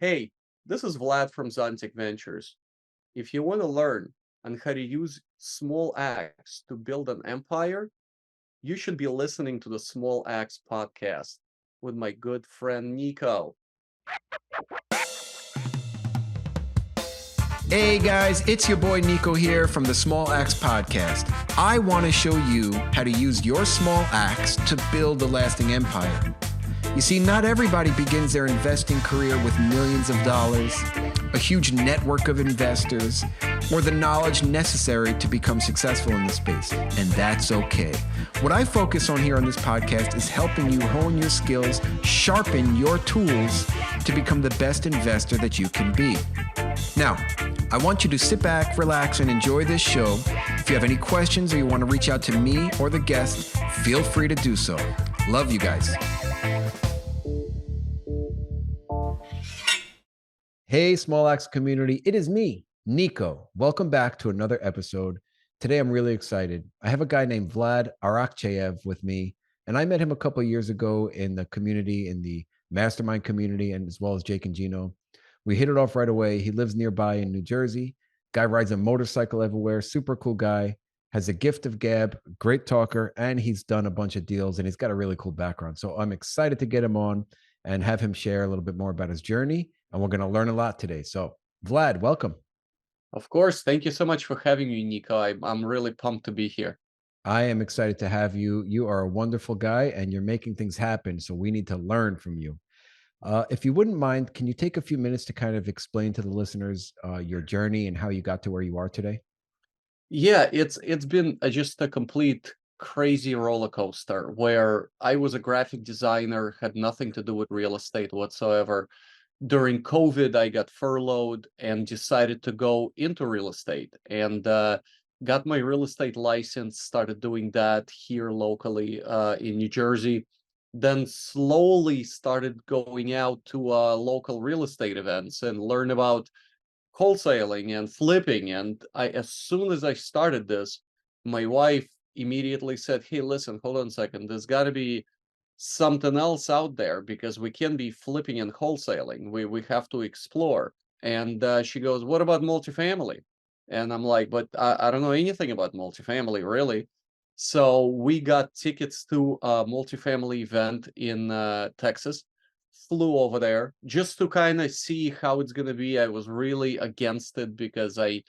Hey, this is Vlad from Zontic Ventures. If you want to learn on how to use small acts to build an empire, you should be listening to the Small Acts podcast with my good friend Nico. Hey guys, it's your boy Nico here from the Small Axe Podcast. I want to show you how to use your small axe to build a lasting empire. You see, not everybody begins their investing career with millions of dollars, a huge network of investors, or the knowledge necessary to become successful in this space, and that's okay. What I focus on here on this podcast is helping you hone your skills, sharpen your tools to become the best investor that you can be. Now, I want you to sit back, relax, and enjoy this show. If you have any questions or you want to reach out to me or the guest, feel free to do so. Love you guys. Hey, Small Axe community. It is me, Nico. Welcome back to another episode. Today, I'm really excited. I have a guy named Vlad Arakcheyev with me, and I met him a couple of years ago in the community, in the mastermind community, and as well as Jake and Gino. We hit it off right away. He lives nearby in New Jersey. Guy rides a motorcycle everywhere. Super cool guy. Has a gift of gab. Great talker. And he's done a bunch of deals. And he's got a really cool background. So I'm excited to get him on and have him share a little bit more about his journey. And we're going to learn a lot today. So Vlad, welcome. Of course, thank you so much for having me, Nico. I'm really pumped to be here. I am excited to have you. You are a wonderful guy and you're making things happen. So we need to learn from you. If you wouldn't mind, can you take a few minutes to kind of explain to the listeners your journey and how you got to where you are today? Yeah, it's been just a complete crazy roller coaster where I was a graphic designer, had nothing to do with real estate whatsoever. During COVID, I got furloughed and decided to go into real estate and got my real estate license, started doing that here locally in New Jersey. Then slowly started going out to local real estate events and learn about wholesaling and flipping. And as soon as I started this, my wife immediately said, "Hey, listen, hold on a second. There's got to be something else out there because we can't be flipping and wholesaling. We have to explore." And she goes, "What about multifamily?" And I'm like, "But I don't know anything about multifamily, really." So we got tickets to a multifamily event in Texas, flew over there just to kind of see how it's going to be. I was really against it because I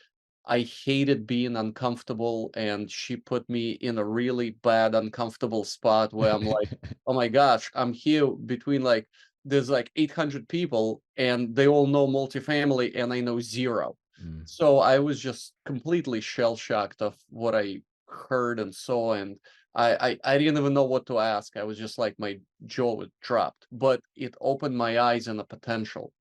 hated being uncomfortable, and she put me in a really bad, uncomfortable spot where I'm like, oh my gosh, I'm here between there's like 800 people and they all know multifamily and I know zero. Mm. So I was just completely shell-shocked of what I heard and saw, and I didn't even know what to ask. I was just like, my jaw was dropped, but it opened my eyes on the potential.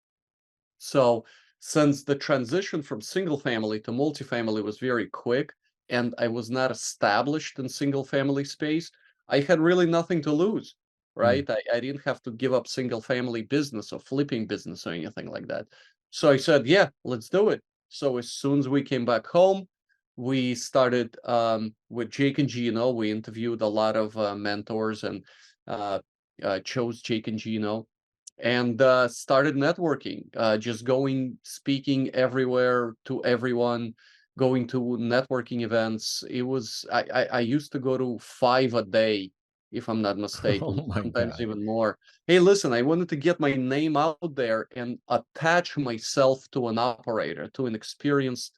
So since the transition from single family to multifamily was very quick and I was not established in single family space, I had really nothing to lose, Mm. right? I didn't have to give up single family business or flipping business or anything like that. So I said, yeah, let's do it. So as soon as we came back home, we started with Jake and Gino. We interviewed a lot of mentors and uh, chose Jake and Gino and started networking, just going, speaking everywhere to everyone, going to networking events. It was, I used to go to 5 a day, if I'm not Oh mistaken, my sometimes God. even more. Hey, listen, I wanted to get my name out there and attach myself to an operator, to an experienced,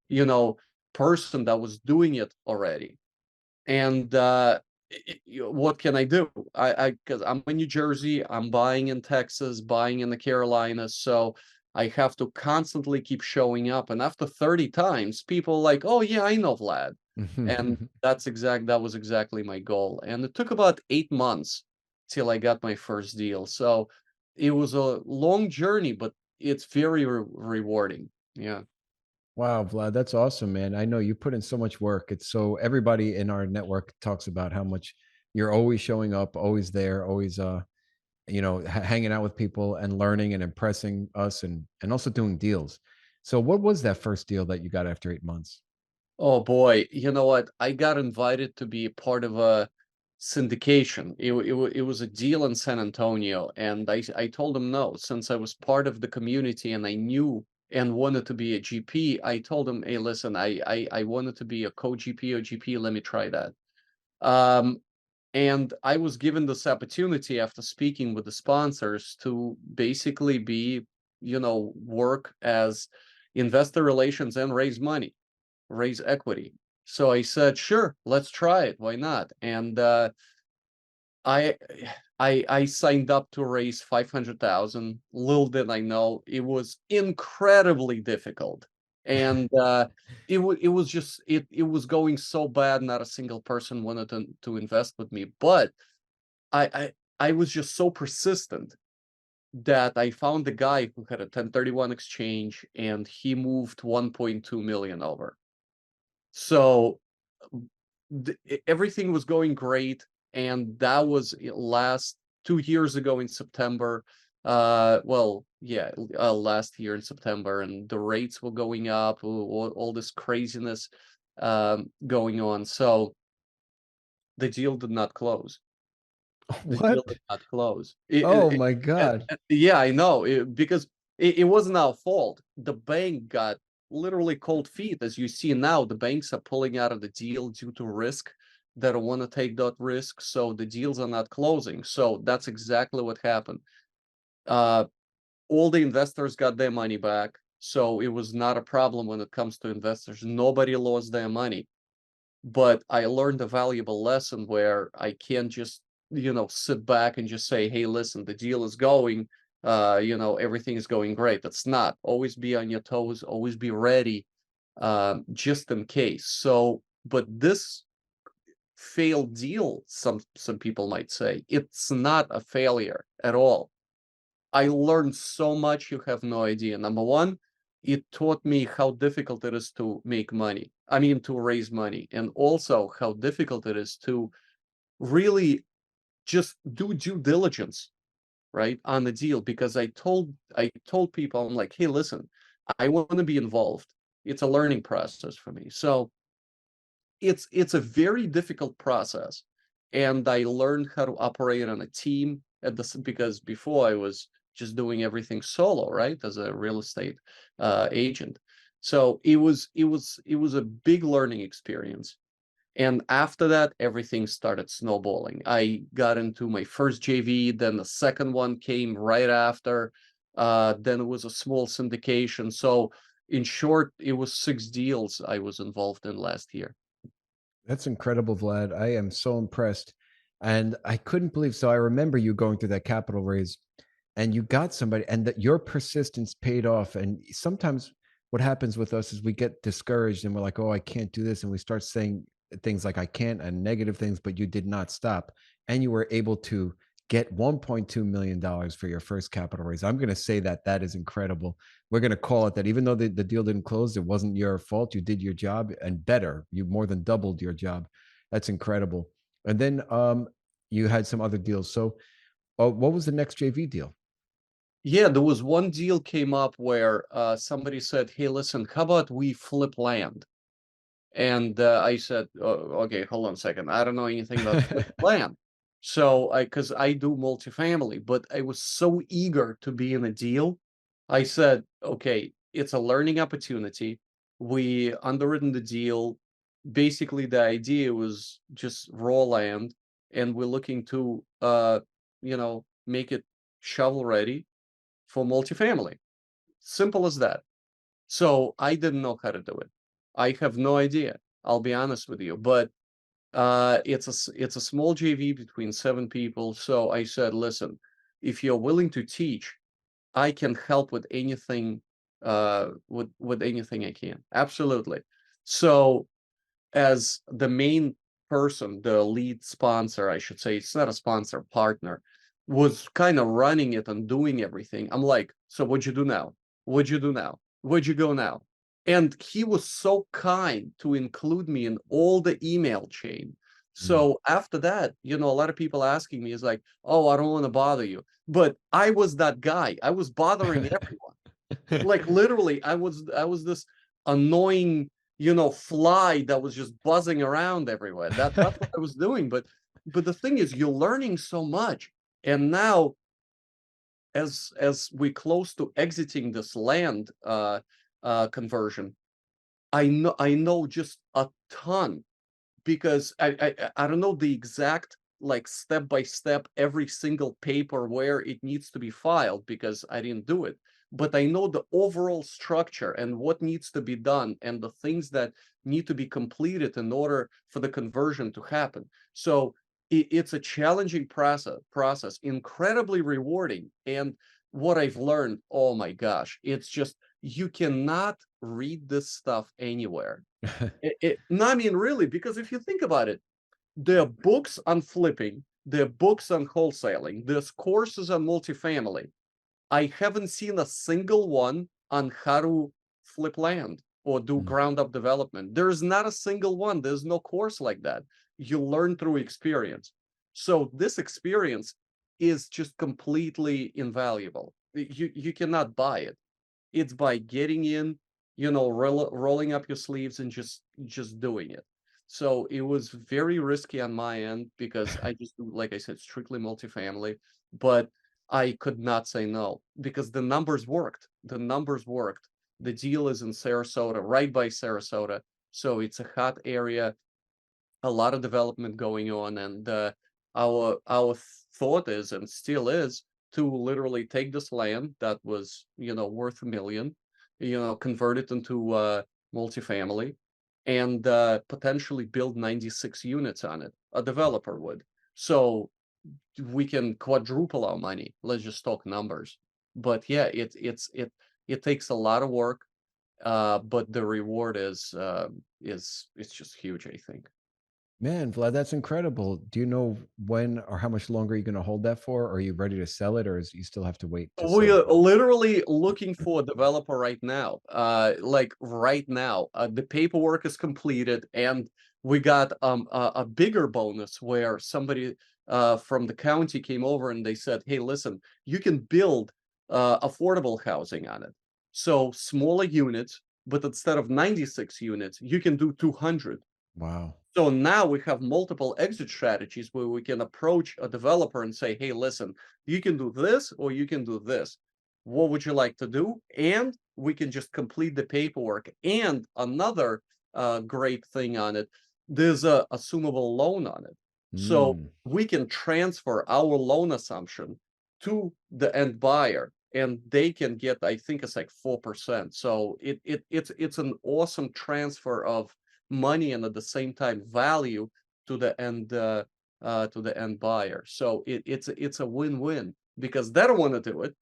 you know, person that was doing it already. And what can I do? Because I'm in New Jersey, I'm buying in Texas, buying in the Carolinas, so I have to constantly keep showing up. And after 30 times, people are like, "Oh yeah, I know Vlad," and that was exactly my goal. And it took about 8 months till I got my first deal. So it was a long journey, but it's very rewarding. Yeah. Wow, Vlad, that's awesome, man. I know you put in so much work. It's so everybody in our network talks about how much you're always showing up, always there, always hanging out with people and learning and impressing us and also doing deals. So what was that first deal that you got after 8 months? Oh boy, you know what? I got invited to be part of a syndication. It was a deal in San Antonio, and I told him no, since I was part of the community and I knew and wanted to be a GP. I told him, hey, listen, I wanted to be a co-GP or GP. Let me try that. And I was given this opportunity after speaking with the sponsors to basically be, work as investor relations and raise money, raise equity. So I said, sure, let's try it. Why not? And I I signed up to raise 500,000. Little did I know it was incredibly difficult. And it was just it was going so bad, not a single person wanted to invest with me. But I I I was just so persistent that I found a guy who had a 1031 exchange and he moved 1.2 million over. So everything was going great, and that was last 2 years ago in September. Well, yeah, last year in September, and the rates were going up, all this craziness going on. So the deal did not close. The deal What? did not close. Oh my God. Yeah, I know, because it wasn't our fault. The bank got literally cold feet. As you see now, the banks are pulling out of the deal due to risk. They don't want to take that risk, so the deals are not closing. So that's exactly what happened. Uh, all the investors got their money back, so it was not a problem when it comes to investors. Nobody lost their money. But I learned a valuable lesson where I can't just, sit back and just say, hey, listen, the deal is going, everything is going great. That's not. Always be on your toes, always be ready, just in case. So, but this failed deal, some people might say, it's not a failure at all. I learned so much, you have no idea. Number one, it taught me how difficult it is to make money. I mean, to raise money, and also how difficult it is to really just do due diligence, right, on the deal. Because I told people, I'm like, hey, listen, I want to be involved. It's a learning process for me. So it's a very difficult process, and I learned how to operate on a team at this, because before I was just doing everything solo, right, as a real estate agent. So it was a big learning experience. And after that, everything started snowballing. I got into my first JV, then the second one came right after. Then it was a small syndication. So in short, it was 6 deals I was involved in last year. That's incredible, Vlad. I am so impressed. And I couldn't believe. So I remember you going through that capital raise and you got somebody, and that your persistence paid off. And sometimes what happens with us is we get discouraged and we're like, oh, I can't do this. And we start saying things like I can't and negative things, but you did not stop. And you were able to get $1.2 million for your first capital raise. I'm going to say that that is incredible. We're going to call it that. Even though the deal didn't close, it wasn't your fault. You did your job, and better. You more than doubled your job. That's incredible. And then you had some other deals. So what was the next JV deal? Yeah, there was one deal came up where somebody said, hey, listen, how about we flip land? And I said, oh, okay, hold on a second. I don't know anything about flip land. So because I do multifamily, but I was so eager to be in a deal. I said, okay, it's a learning opportunity. We underwritten the deal. Basically, the idea was just raw land, and we're looking to, make it shovel ready for multifamily. Simple as that. So I didn't know how to do it. I have no idea. I'll be honest with you, but it's a small JV between 7 people. So I said, listen, if you're willing to teach, I can help with anything, with anything I can. Absolutely. So as the main person, the lead sponsor, I should say, it's not a sponsor, partner, was kind of running it and doing everything. I'm like, so what'd you do now? What'd you do now? Where'd you go now? And he was so kind to include me in all the email chain. Mm. So after that, a lot of people asking me is like, oh, I don't want to bother you. But I was that guy. I was bothering everyone. Like literally, I was this annoying, fly that was just buzzing around everywhere. That's what I was doing. But but the thing is, you're learning so much, and now as we close to exiting this land conversion, I know just a ton, because I don't know the exact, like, step by step every single paper where it needs to be filed, because I didn't do it. But I know the overall structure and what needs to be done and the things that need to be completed in order for the conversion to happen. So it's a challenging process, incredibly rewarding. And what I've learned, oh my gosh, it's just, you cannot read this stuff anywhere. No, I mean, really, because if you think about it, there are books on flipping, there are books on wholesaling, there's courses on multifamily. I haven't seen a single one on how to flip land or do Mm. ground up development. There's not a single one. There's no course like that. You learn through experience. So this experience is just completely invaluable. You cannot buy it. It's by getting in, rolling up your sleeves and just doing it. So it was very risky on my end, because I just do, like I said, strictly multifamily, but I could not say no, because the numbers worked. The numbers worked. The deal is in Sarasota, right by Sarasota. So it's a hot area, a lot of development going on, and our thought is, and still is, to literally take this land that was, worth 1 million, convert it into multifamily, and potentially build 96 units on it. A developer would. So we can quadruple our money. Let's just talk numbers. But yeah, it takes a lot of work, but the reward is it's just huge, I think. Man, Vlad, that's incredible. Do you know when or how much longer you're going to hold that for? Or are you ready to sell it, or you still have to wait to We sell? are literally looking for a developer right now. Like right now, the paperwork is completed, and we got a bigger bonus where somebody from the county came over and they said, "Hey, listen, you can build affordable housing on it. So smaller units, but instead of 96 units, you can do 200." Wow. So now we have multiple exit strategies where we can approach a developer and say, "Hey, listen, you can do this or you can do this. What would you like to do?" And we can just complete the paperwork. And another great thing on it, there's a assumable loan on it. So Mm, we can transfer our loan assumption to the end buyer, and they can get, I think it's like 4%. So it's an awesome transfer of money, and at the same time value to the end buyer. So it's a win-win, because they don't want to do it.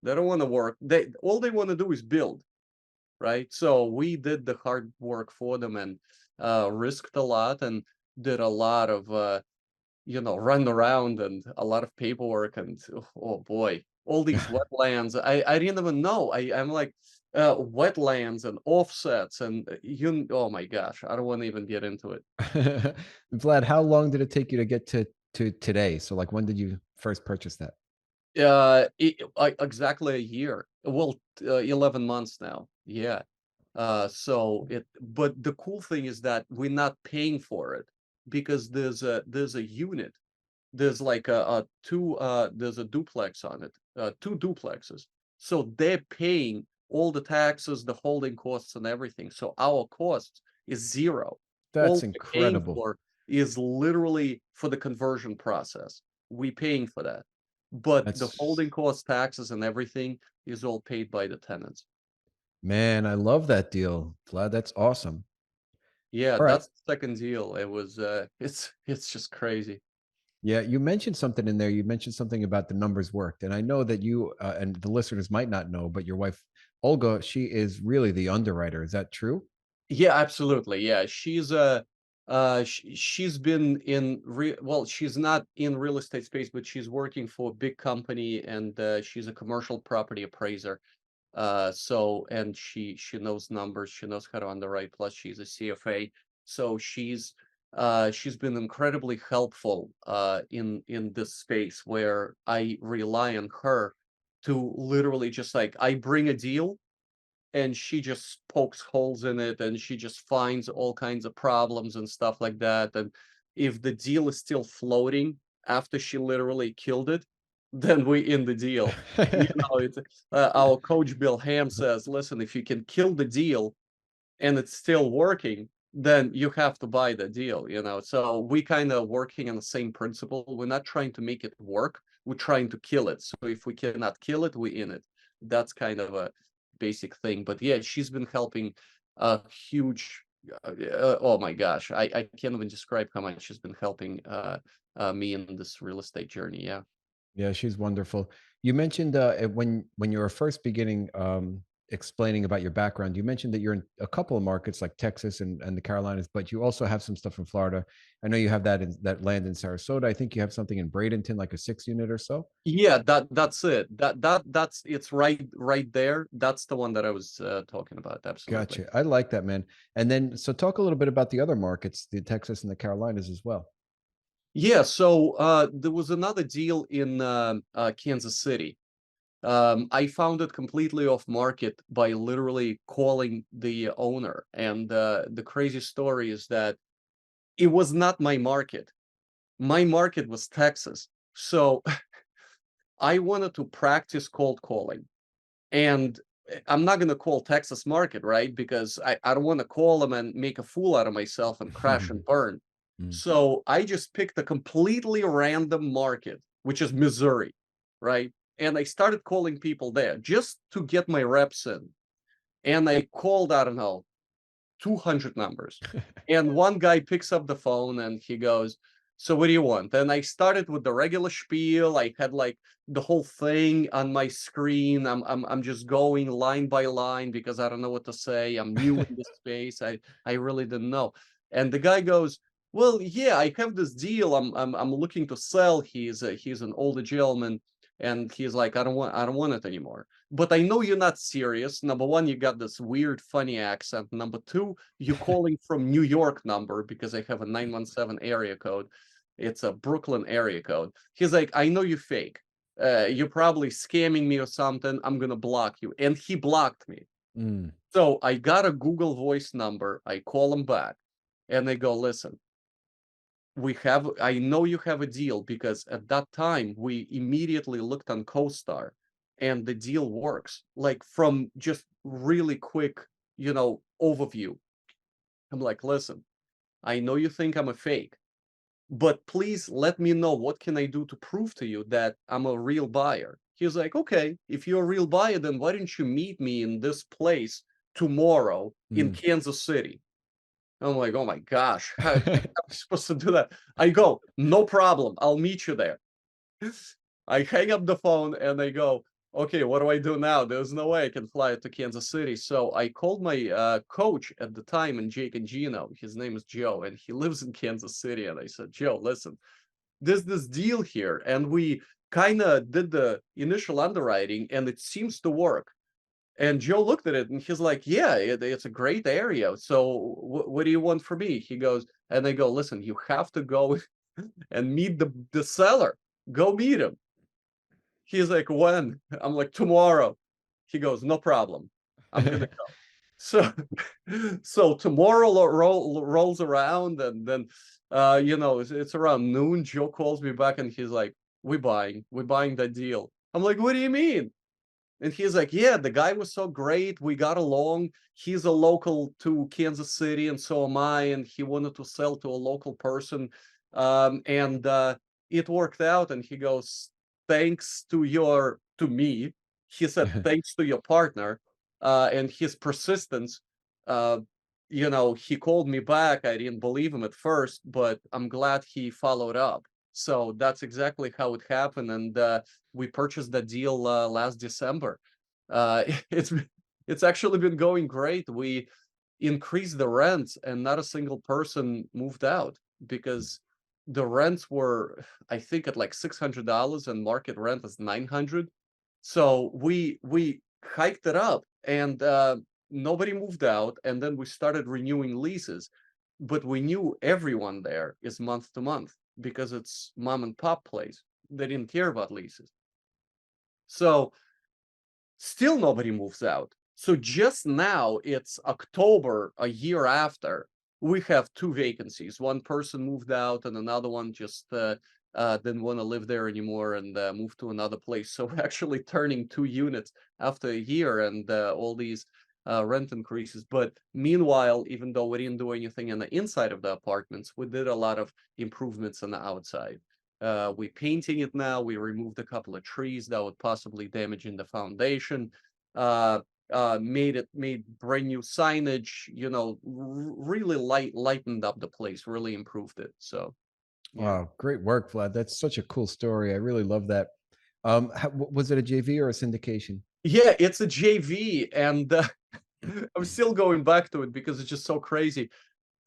They don't want to work. They want to do is build, right? So we did the hard work for them, and risked a lot, and did a lot of run around, and a lot of paperwork, and oh boy, all these wetlands. I didn't even know. I'm like, wetlands and offsets, and oh my gosh, I don't want to even get into it. Vlad, how long did it take you to get to today? So, like, when did you first purchase that? Exactly a year. Well, 11 months now. Yeah. But the cool thing is that we're not paying for it, because there's a unit. There's like there's a duplex on it, two duplexes. So they're paying all the taxes, the holding costs, and everything. So our cost is zero. That's All we're paying incredible. for is literally for the conversion process. We paying for that. But the That's holding costs, taxes, and everything is all paid by the tenants. Man, I love that deal, Vlad. That's awesome. Yeah, All right. that's the second deal. It was it's just crazy. Yeah, you mentioned something in there. You mentioned something about the numbers worked, and I know that you and the listeners might not know, but your wife Olga, she is really the underwriter. Is that true? Yeah, absolutely. Yeah, she's been in well, she's not in real estate space, but she's working for a big company, and she's a commercial property appraiser. So, and she knows numbers, she knows how to underwrite, plus she's a CFA. So she's been incredibly helpful in this space, where I rely on her to literally just, like, I bring a deal, and she just pokes holes in it, and she just finds all kinds of problems and stuff like that, and If the deal is still floating after she literally killed it, then we in the deal. You know, it's our coach Bill Ham says, listen, if you can kill the deal and it's still working, then you have to buy the deal, you know. So we kind of working on the same principle. We're not trying to make it work, we're trying to kill it. So if we cannot kill it, we in it. That's kind of a basic thing. But yeah, she's been helping a huge oh my gosh, I can't even describe how much she's been helping me in this real estate journey. Yeah. Yeah, she's wonderful. You mentioned when you were first beginning explaining about your background, you mentioned that you're in a couple of markets like Texas and the Carolinas, but you also have some stuff in Florida. I know you have that land in Sarasota. I think you have something in Bradenton, like a 6 unit or so. Yeah, that's it. That's it's right there. That's the one that I was talking about. Absolutely. Gotcha. I like that, man. And then, so talk a little bit about the other markets, the Texas and the Carolinas as well. Yeah, so there was another deal in Kansas City. I found it completely off market by literally calling the owner. And the crazy story is that it was not my market. My market was Texas. So I wanted to practice cold calling. And I'm not going to call Texas market, right? Because I don't want to call them and make a fool out of myself and crash and burn. Mm. So I just picked a completely random market, which is Missouri, right? And I started calling people there just to get my reps in. And I called, I don't know, 200 numbers. And one guy picks up the phone and he goes, so what do you want? And I started with the regular spiel. I had like the whole thing on my screen. I'm just going line by line because I don't know what to say. I'm new in this space. I really didn't know. And the guy goes, well, yeah, I have this deal. I'm looking to sell. He's an older gentleman, and he's like, I don't want it anymore. But I know you're not serious. Number one, you got this weird, funny accent. Number two, you're calling from New York number because I have a 917 area code. It's a Brooklyn area code. He's like, I know you fake. You're probably scamming me or something. I'm gonna block you. And he blocked me. Mm. So I got a Google Voice number. I call him back, and they go, listen, I know you have a deal, because at that time we immediately looked on CoStar and the deal works, like from just really quick, overview. I'm like, listen, I know you think I'm a fake, but please let me know, what can I do to prove to you that I'm a real buyer? He's like, okay, if you're a real buyer, then why don't you meet me in this place tomorrow in Mm. Kansas City? I'm like, oh my gosh, how am I supposed to do that? I go, no problem, I'll meet you there. I hang up the phone and I go, okay, what do I do now? There's no way I can fly to Kansas City. So I called my coach at the time in Jake and Gino. His name is Joe, and he lives in Kansas City. And I said, Joe, listen, there's this deal here, and we kind of did the initial underwriting, and it seems to work. And Joe looked at it and he's like, yeah, it's a great area. So what do you want from me? He goes, and they go, listen, you have to go and meet the seller. Go meet him. He's like, when? I'm like, tomorrow. He goes, no problem. I'm gonna go. So, so tomorrow rolls around, and then, it's around noon. Joe calls me back and he's like, we're buying that deal. I'm like, what do you mean? And he's like, yeah, the guy was so great. We got along. He's a local to Kansas City, and so am I. And he wanted to sell to a local person. And it worked out. And he goes, thanks to me. He said, thanks to your partner and his persistence. Uh, he called me back. I didn't believe him at first, but I'm glad he followed up. So that's exactly how it happened. And we purchased that deal last December. Uh, it's it's actually been going great. We increased the rents, and not a single person moved out, because the rents were, I think, at like $600, and market rent is 900. So we hiked it up, and nobody moved out. And then we started renewing leases, but we knew everyone there is month to month because it's mom and pop place. They didn't care about leases. So still nobody moves out. So just now, it's October, a year after, we have two vacancies. One person moved out, and another one just didn't want to live there anymore and moved to another place. So we're actually turning 2 units after a year, and all these rent increases. But meanwhile, even though we didn't do anything on the inside of the apartments, we did a lot of improvements on the outside. We painting it now. We removed a couple of trees that would possibly damaging the foundation. Made brand new signage. Really lightened up the place. Really improved it. So yeah. Wow, great work, Vlad. That's such a cool story. I really love that. Was it a JV or a syndication? Yeah, it's a JV, and I'm still going back to it because it's just so crazy.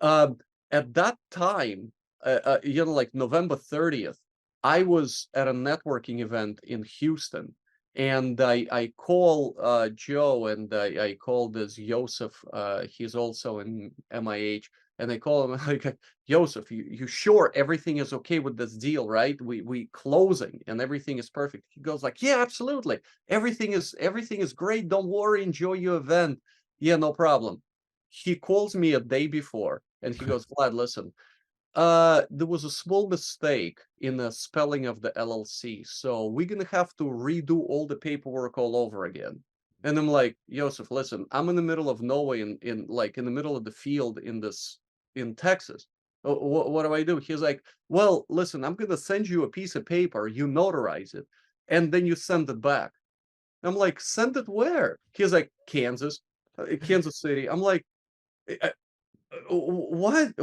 Um, at that time, like November 30th, I was at a networking event in Houston, and I call Joe, and I call this Joseph. He's also in MIH, and I call him like, Joseph, you sure everything is okay with this deal, right? We closing and everything is perfect. He goes like, yeah, absolutely. Everything is great. Don't worry. Enjoy your event. Yeah, no problem. He calls me a day before, and he goes, Vlad, listen, there was a small mistake in the spelling of the LLC, so we're gonna have to redo all the paperwork all over again. And I'm like, Joseph, listen, I'm in the middle of nowhere, in the middle of the field in Texas. What do I do? He's like, well, listen, I'm gonna send you a piece of paper, you notarize it, and then you send it back. I'm like, send it where? He's like, Kansas City. I'm like, "Uh, what?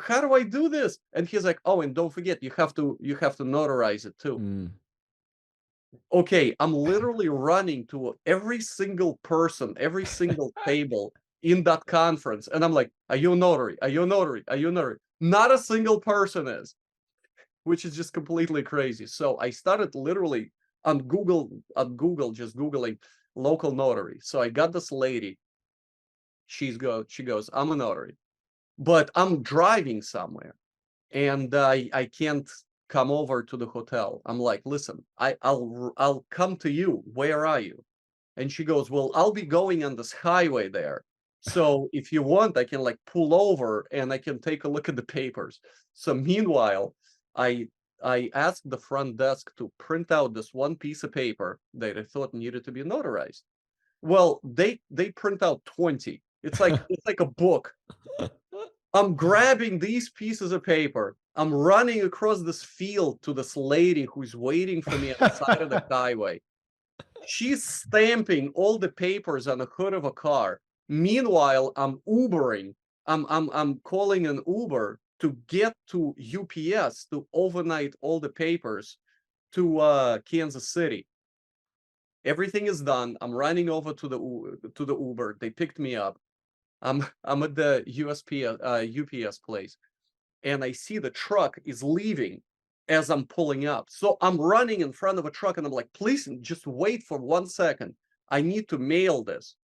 How do I do this?" And he's like, "Oh, and don't forget, you have to notarize it too." Mm. Okay, I'm literally running to every single person, every single table in that conference, and I'm like, "Are you a notary? Are you a notary? Are you a notary?" Not a single person is, which is just completely crazy. So I started literally on Google, just Googling local notary. So I got this lady. She goes, "I'm a notary, but I'm driving somewhere, and I can't come over to the hotel." I'm like, "Listen, I'll come to you. Where are you?" And she goes, "Well, I'll be going on this highway there. So if you want, I can like pull over and I can take a look at the papers." So meanwhile, I I asked the front desk to print out this one piece of paper that I thought needed to be notarized. Well, they print out 20. It's like a book. I'm grabbing these pieces of paper. I'm running across this field to this lady who's waiting for me on the side of the highway. She's stamping all the papers on the hood of a car. Meanwhile, I'm Ubering. I'm calling an Uber to get to UPS to overnight all the papers to Kansas City. Everything is done. I'm running over to the Uber. They picked me up. I'm at the UPS place, and I see the truck is leaving as I'm pulling up. So I'm running in front of a truck, and I'm like, "Please, just wait for 1 second. I need to mail this,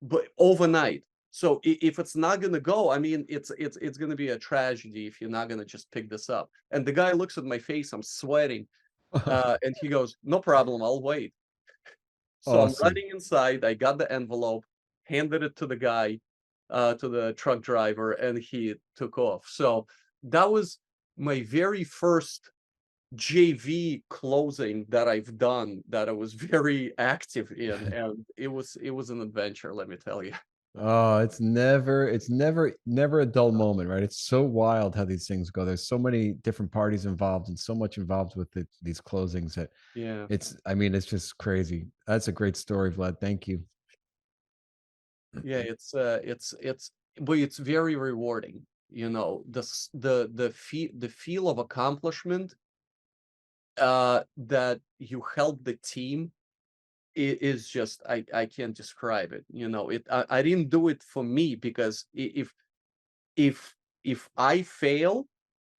but overnight." So if it's not gonna go, I mean, it's gonna be a tragedy if you're not gonna just pick this up. And the guy looks at my face. I'm sweating, and he goes, "No problem. I'll wait." So I'm Awesome. running inside. I got the envelope, handed it to the guy, to the truck driver, and he took off. So that was my very first JV closing that I've done that I was very active in, and it was an adventure, let me tell you. Oh, never a dull moment, right? It's so wild how these things go. There's so many different parties involved and so much involved with these closings that Yeah. I mean, it's just crazy. That's a great story, Vlad. Thank you. Yeah, but it's very rewarding. The feel of accomplishment that you help the team is just I can't describe it. I didn't do it for me because if if I fail,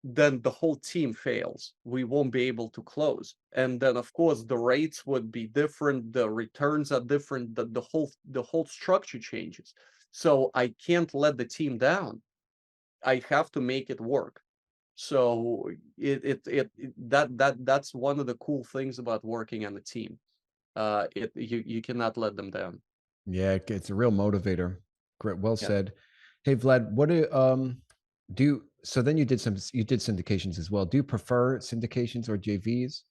then the whole team fails. We won't be able to close. And then of course the rates would be different, the returns are different, the whole structure changes. So I can't let the team down. I have to make it work. So that's one of the cool things about working on a team. You cannot let them down. Yeah, it's a real motivator. Great, well Yeah. said. Hey Vlad, what do you, so then you did syndications as well. Do you prefer syndications or JVs?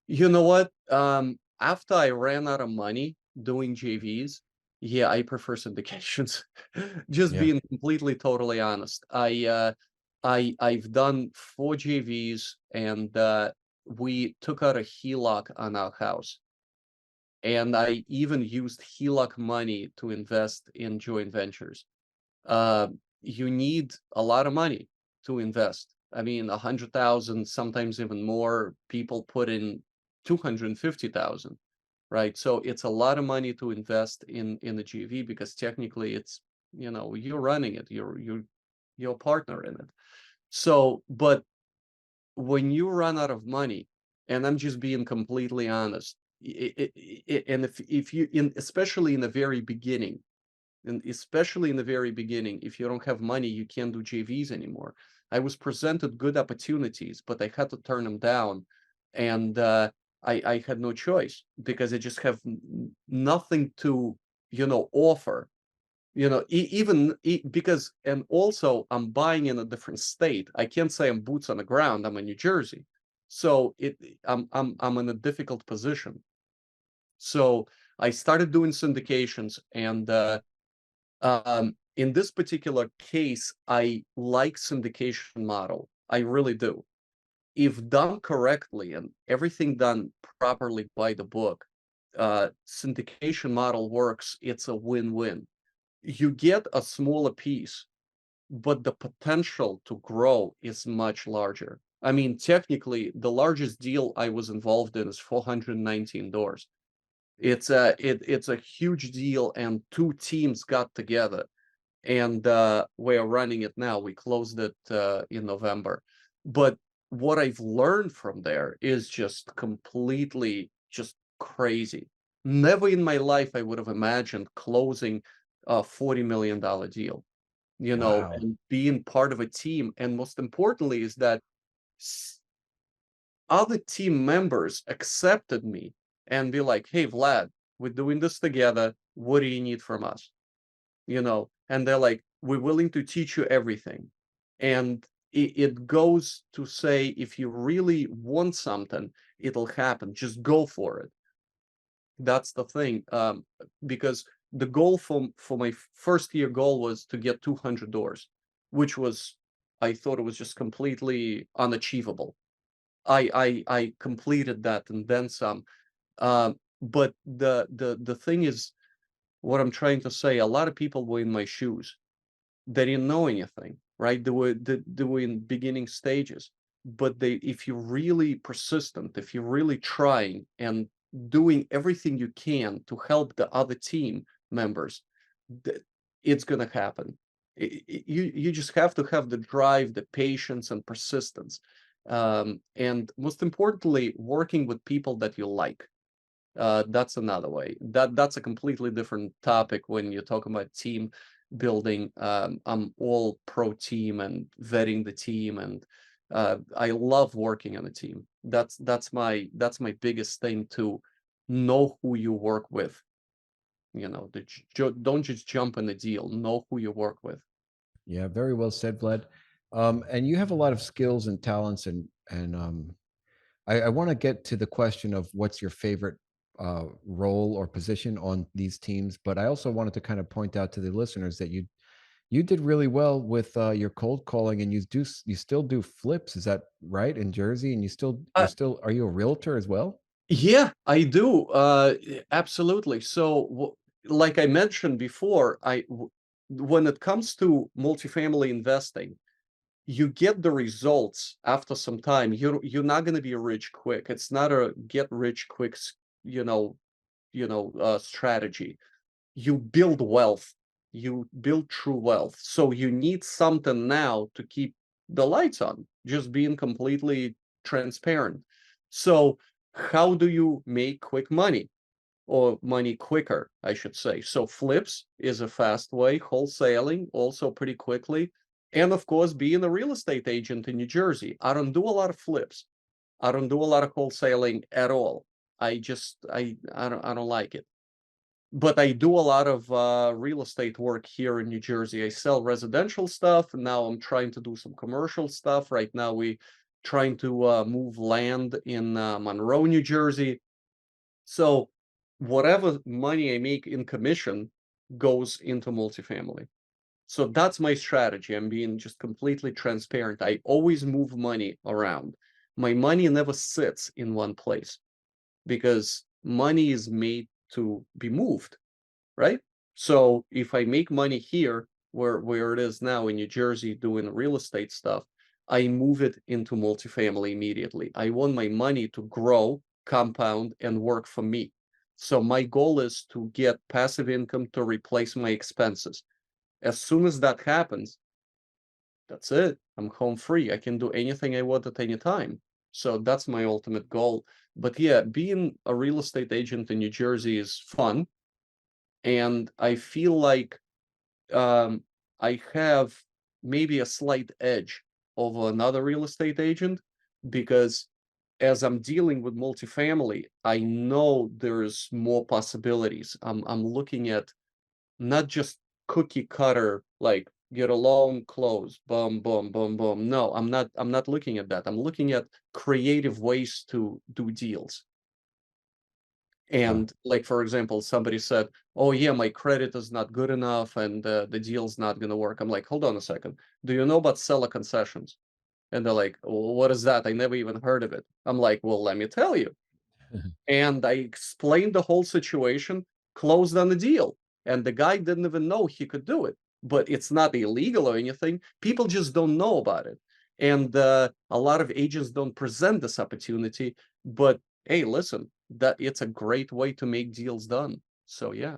You know what? After I ran out of money doing JVs, yeah, I prefer syndications. Just Yeah. being completely, totally honest. I've done 4 JVs, and we took out a HELOC on our house. And I even used HELOC money to invest in joint ventures. Uh, you need a lot of money to invest. I mean, 100,000, sometimes even more. People put in 250,000, right? So it's a lot of money to invest in the GV, because technically it's, you're running it, you're a partner in it. So, but when you run out of money, and I'm just being completely honest, and if you in especially in the very beginning, if you don't have money, you can't do JVs anymore. I was presented good opportunities, but I had to turn them down, and I had no choice, because I just have nothing to offer. Because, and also I'm buying in a different state. I can't say I'm boots on the ground. I'm in New Jersey, so I'm in a difficult position. So I started doing syndications, and in this particular case, I like syndication model. I really do. If done correctly and everything done properly by the book, syndication model works. It's a win-win. You get a smaller piece, but the potential to grow is much larger. I mean, technically, the largest deal I was involved in is 419 doors. It's a huge deal, and 2 teams got together, and we're running it now. We closed it in November. But what I've learned from there is just completely just crazy. Never in my life I would have imagined closing a $40 million deal, Wow. and being part of a team. And most importantly is that other team members accepted me and be like, "Hey, Vlad, we're doing this together. What do you need from us?" And they're like, "We're willing to teach you everything." And it goes to say, if you really want something, it'll happen. Just go for it. That's the thing. Because the goal for my first year goal was to get 200 doors, which was, I thought it was just completely unachievable. I completed that and then some. But the thing is, what I'm trying to say, a lot of people were in my shoes. They didn't know anything, right? They were in beginning stages. But if you're really persistent, if you're really trying and doing everything you can to help the other team members, it's gonna happen. You just have to have the drive, the patience, and persistence. And most importantly, working with people that you like. That's another way. That's a completely different topic when you're talking about team building. I'm all pro team and vetting the team, and I love working on a team. That's my biggest thing, to know who you work with. Don't just jump in the deal. Know who you work with. Yeah, very well said, Vlad. And you have a lot of skills and talents, and I want to get to the question of what's your favorite role or position on these teams, but I also wanted to kind of point out to the listeners that you did really well with your cold calling, and you still do flips. Is that right, in Jersey? And are you a realtor as well? Yeah, I do. Absolutely. So, like I mentioned before, when it comes to multifamily investing, you get the results after some time. You're not going to be rich quick. It's not a get rich quick, you know, strategy. You build wealth. You build true wealth. So you need something now to keep the lights on. Just being completely transparent. So how do you make quick money, or money quicker, I should say? So flips is a fast way, wholesaling also pretty quickly, and of course being a real estate agent in New Jersey. I don't do a lot of flips. I don't do a lot of wholesaling at all. I don't like it. but I do a lot of real estate work here in New Jersey. I sell residential stuff, and now I'm trying to do some commercial stuff. Right now, we trying to move land in Monroe, New Jersey. So whatever money I make in commission goes into multifamily. So that's my strategy. I'm being just completely transparent. I always move money around. My money never sits in one place because money is made to be moved, right? So if I make money here, where it is now in New Jersey doing real estate stuff, I move it into multifamily immediately. I want my money to grow, compound, and work for me. So my goal is to get passive income to replace my expenses. As soon as that happens, that's it. I'm home free. I can do anything I want at any time. So that's my ultimate goal. But yeah, being a real estate agent in New Jersey is fun. And I feel like I have maybe a slight edge over another real estate agent because as I'm dealing with multifamily, I know there's more possibilities. I'm looking at not just cookie cutter like get a loan, close, boom, boom, boom, boom. No, I'm not looking at that. I'm looking at creative ways to do deals. Huh. And like, for example, somebody said, oh yeah, my credit is not good enough and the deal's not going to work. I'm like, hold on a second. Do you know about seller concessions? And they're like, well, what is that? I never even heard of it. I'm like, well, let me tell you. And I explained the whole situation, closed on the deal. And the guy didn't even know he could do it. But it's not illegal or anything. People just don't know about it. And a lot of agents don't present this opportunity. But hey, listen, that it's a great way to make deals done. So yeah.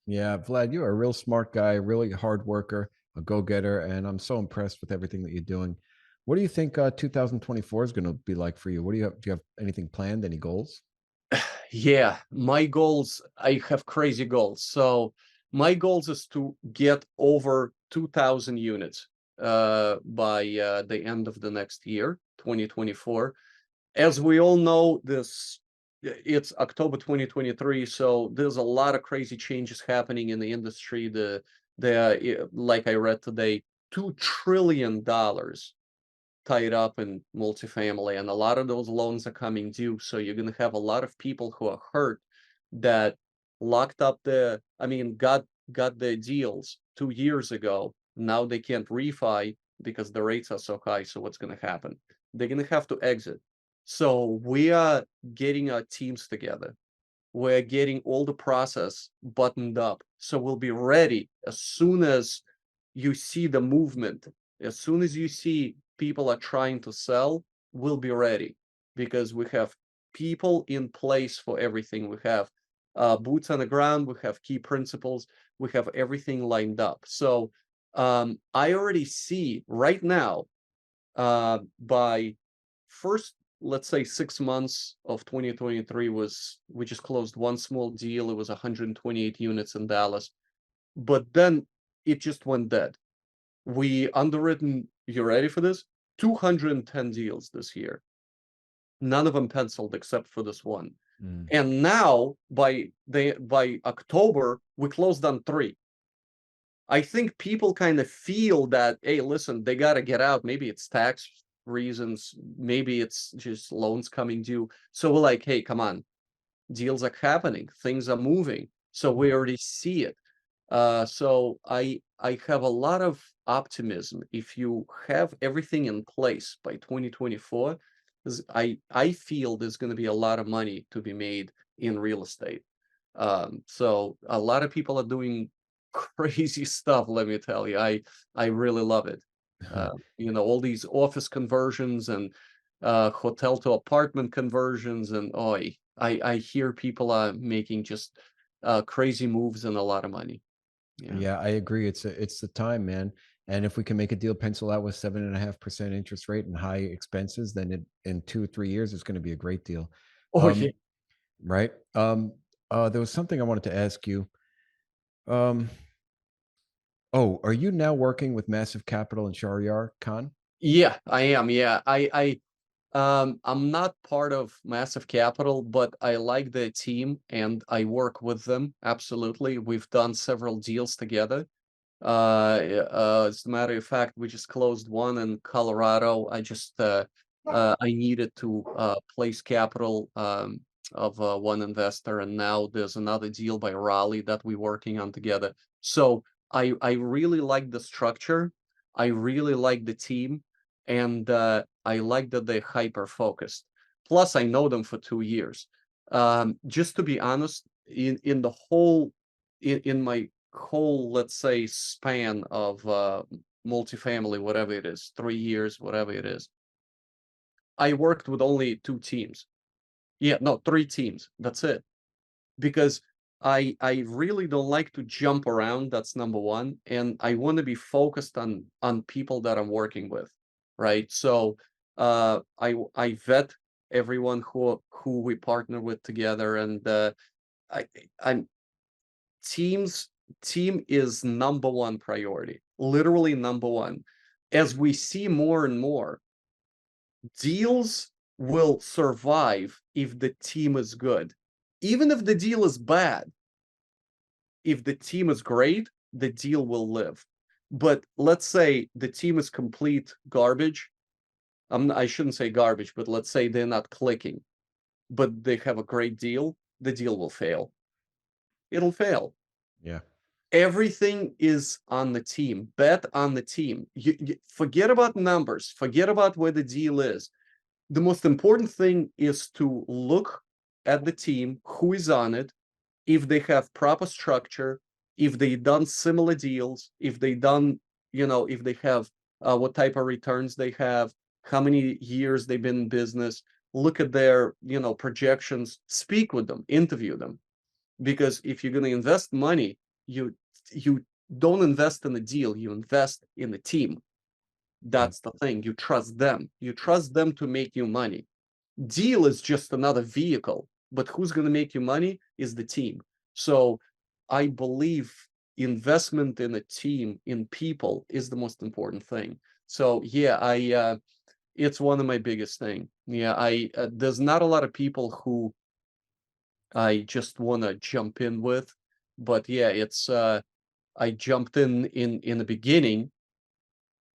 Yeah, Vlad, you're a real smart guy, really hard worker, a go-getter, and I'm so impressed with everything that you're doing. What do you think 2024 is going to be like for you? What do you have? Do you have anything planned? Any goals? Yeah, my goals, I have crazy goals. So my goals is to get over 2,000 units by the end of the next year, 2024. As we all know, it's October 2023, so there's a lot of crazy changes happening in the industry. Like I read today, $2 trillion tied up in multifamily, and a lot of those loans are coming due. So you're going to have a lot of people who are hurt that locked up I mean, got their deals 2 years ago. Now they can't refi because the rates are so high. So what's going to happen? They're going to have to exit. So we are getting our teams together. We're getting all the process buttoned up. So we'll be ready as soon as you see the movement. As soon as you see people are trying to sell, we'll be ready because we have people in place for everything. We have boots on the ground. We have key principles. We have everything lined up. So I already see right now by first, let's say 6 months of 2023 we just closed one small deal. It was 128 units in Dallas, but then it just went dead. We underwritten, you ready for this? 210 deals this year. None of them penciled except for this one. Mm. And now by October, we closed on 3. I think people kind of feel that, hey, listen, they got to get out. Maybe it's tax reasons, maybe it's just loans coming due. So we're like, hey, come on, deals are happening, things are moving. So we already see it. So I have a lot of optimism. If you have everything in place by 2024, I feel there's going to be a lot of money to be made in real estate. So a lot of people are doing crazy stuff. Let me tell you, I really love it. All these office conversions and hotel to apartment conversions, and I hear people are making just crazy moves and a lot of money. Yeah. Yeah, I agree. It's the time, man. And if we can make a deal pencil out with 7.5% interest rate and high expenses, then in 2 or 3 years, it's going to be a great deal. Oh yeah. Um, right. There was something I wanted to ask you. Um, oh, are you now working with Massive Capital and Shahryar Khan? Yeah, I am. Yeah. I'm not part of Massive Capital, but I like their team and I work with them. Absolutely. We've done several deals together. As a matter of fact, we just closed one in Colorado. I needed to place capital of one investor, and now there's another deal by Raleigh that we're working on together. So I really like the structure. I really like the team, and I like that they're hyper focused. Plus, I know them for 2 years. Just to be honest, in the whole in my whole, let's say, span of multifamily, whatever it is, 3 years, whatever it is, I worked with only two teams. Yeah, no, three teams. That's it. Because I really don't like to jump around. That's number one, and I want to be focused on people that I'm working with, right? So I vet everyone who we partner with together, and I I'm teams team is number one priority, literally number one. As we see more and more, deals will survive if the team is good. Even if the deal is bad, if the team is great, the deal will live. But let's say the team is complete garbage. I shouldn't say garbage, but let's say they're not clicking, but they have a great deal, the deal will fail. It'll fail. Yeah. Everything is on the team. Bet on the team. You forget about numbers. Forget about where the deal is. The most important thing is to look at the team, who is on it, if they have proper structure, if they done similar deals, if they done, if they have what type of returns they have, how many years they've been in business. Look at their, projections. Speak with them, interview them, because if you're going to invest money, you don't invest in the deal, you invest in the team. Yep. That's the thing. You trust them. You trust them to make you money. Deal is just another vehicle, but who's going to make you money is the team. So I believe investment in a team, in people, is the most important thing. So yeah, I it's one of my biggest thing. Yeah, I there's not a lot of people who I just want to jump in with, but yeah, it's I jumped in the beginning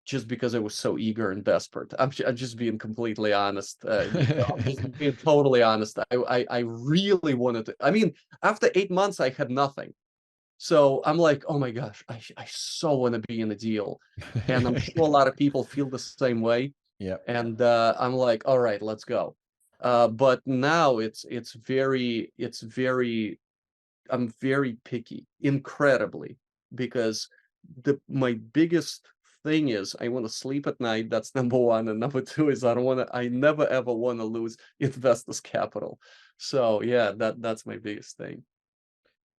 just because I was so eager and desperate. I'm just being completely honest, Nico. I'm just being totally honest. I really wanted to. I mean, after 8 months, I had nothing. So I'm like, oh my gosh, I so want to be in a deal, and I'm sure a lot of people feel the same way. Yep. And I'm like, all right, let's go. But now it's very I'm very picky, incredibly, because my biggest thing is I want to sleep at night. That's number one, and number two is I never ever want to lose investors' capital. So yeah, that's my biggest thing.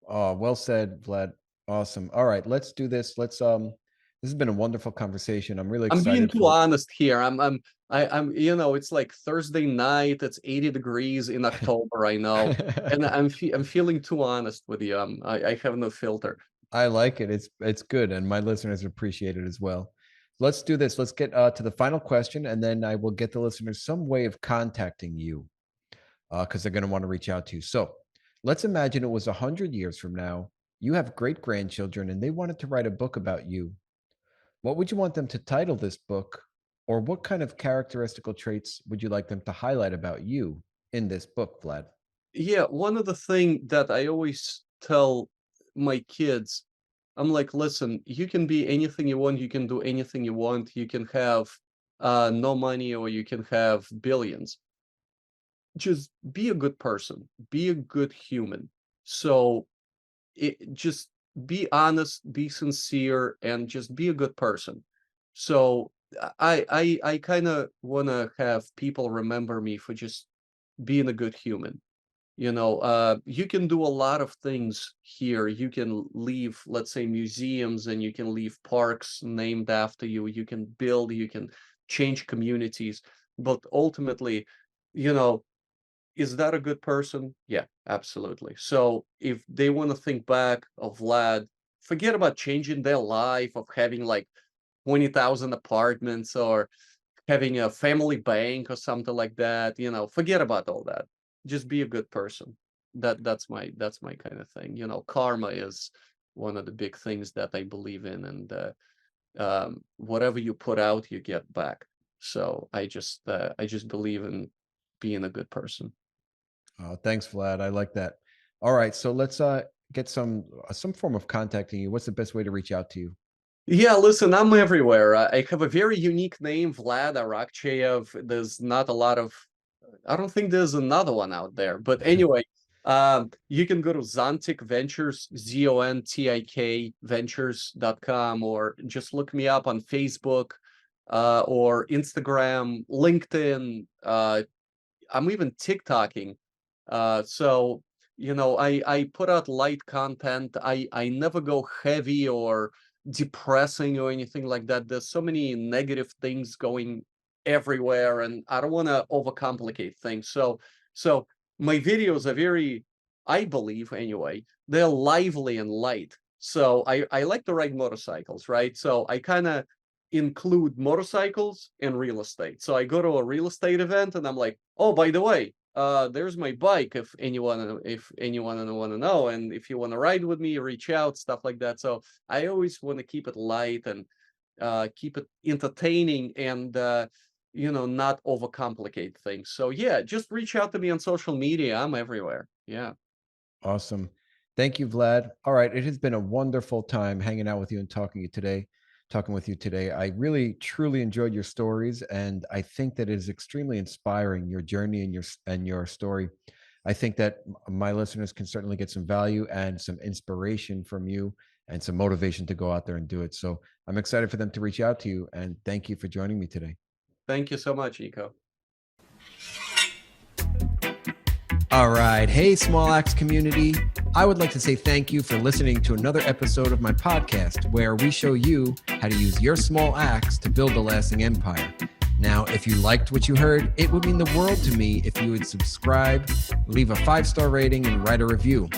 Oh, well said, Vlad. Awesome. All right, let's do this. This has been a wonderful conversation. I'm really I'm being excited too for honest here. I'm it's like Thursday night. It's 80 degrees in October. I know, and I'm feeling too honest with you. I have no filter. I like it. It's good, and my listeners appreciate it as well. Let's do this. Let's get to the final question, and then I will get the listeners some way of contacting you because they're going to want to reach out to you. So let's imagine it was 100 years from now. You have great grandchildren, and they wanted to write a book about you. What would you want them to title this book, or what kind of characteristical traits would you like them to highlight about you in this book, Vlad? Yeah, one of the thing that I always tell my kids, I'm like, listen, you can be anything you want, you can do anything you want, you can have no money or you can have billions. Just be a good person, be a good human. So just be honest, be sincere, and just be a good person. So I kind of want to have people remember me for just being a good human. You can do a lot of things here. You can leave, let's say, museums, and you can leave parks named after you. You can build, you can change communities. But ultimately, you know, is that a good person? Yeah, absolutely. So if they want to think back of Vlad, forget about changing their life, of having like 20,000 apartments or having a family bank or something like that. Forget about all that. Just be a good person. That's my kind of thing. Karma is one of the big things that I believe in, and whatever you put out, you get back. So I just believe in being a good person. Thanks, Vlad. I like that. All right, so let's get some form of contacting you. What's the best way to reach out to you? Yeah, listen, I'm everywhere. I have a very unique name, Vlad Arakcheyev. There's not a lot of, I don't think there's another one out there. But anyway, you can go to Zontic Ventures, ZONTIK Ventures.com, or just look me up on Facebook or Instagram, LinkedIn. I'm even TikToking. So, I put out light content. I never go heavy or depressing or anything like that. There's so many negative things going everywhere, and I don't want to overcomplicate things. So my videos are very, I believe anyway, they're lively and light. So I like to ride motorcycles, right? So I kind of include motorcycles and real estate. So I go to a real estate event and I'm like, oh, by the way, there's my bike if anyone want to know, and if you want to ride with me, reach out, stuff like that. So I always want to keep it light and keep it entertaining, and not overcomplicate things. So yeah, just reach out to me on social media. I'm everywhere. Yeah. Awesome. Thank you, Vlad. All right, it has been a wonderful time hanging out with you and talking with you today. I really truly enjoyed your stories, and I think that it is extremely inspiring, your journey and your story. I think that my listeners can certainly get some value and some inspiration from you and some motivation to go out there and do it. So I'm excited for them to reach out to you, and thank you for joining me today. Thank you so much, Nico. All right. Hey, Small Axe community. I would like to say thank you for listening to another episode of my podcast, where we show you how to use your small axe to build a lasting empire. Now, if you liked what you heard, it would mean the world to me if you would subscribe, leave a 5-star rating, and write a review.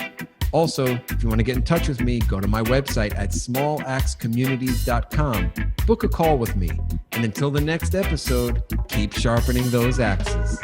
Also, if you want to get in touch with me, go to my website at smalaxecommunities.com. Book a call with me. And until the next episode, keep sharpening those axes.